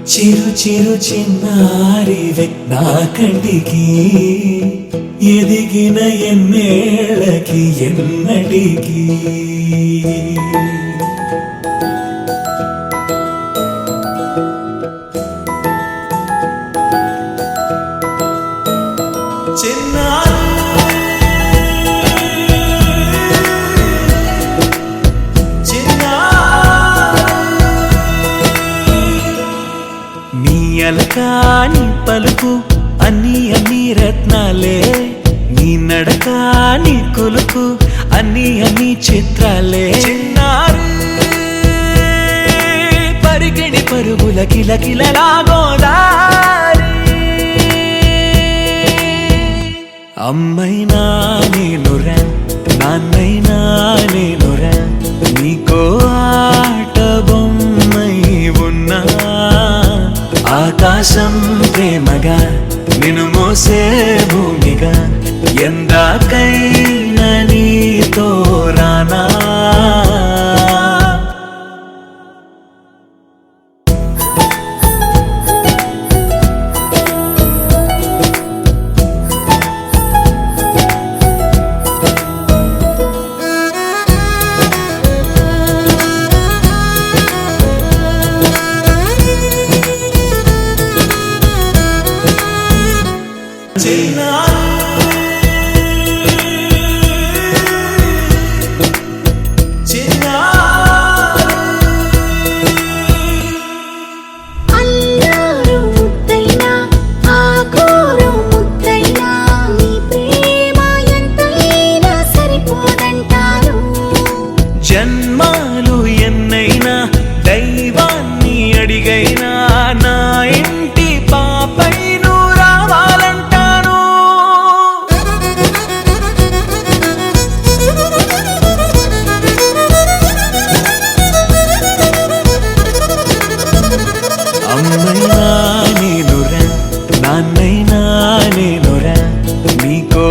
చిరు చిరు చిన్నారివే నా కంటికి ఎదిగిన ఎన్నేళ్ళకి ఎన్నటికి అలకాని పలుకు అన్ని అన్ని రత్నాలే నీ నడకాని కొలుకు అన్ని అన్ని చిత్రాలే చిన్నారు పరిగిణి పరుగుల కిలకిలలాగోదారి అమ్మైనా నేనురా నాన్నైనా నేనురా నీకో ఆట బొమ్మై ఉన్నా ఆకాశం ప్రేమగా నిన్ను మోసే భూమిగా ఎందాకైనా నీతో రానా జన్మాలు ఎన్నైనా దైవాన్ని అడిగైనా నా ఇంటి పాపై నువ్వు రావాలంటాను అమ్మైనా నేనురా నాన్నైనా నేనురా నీకో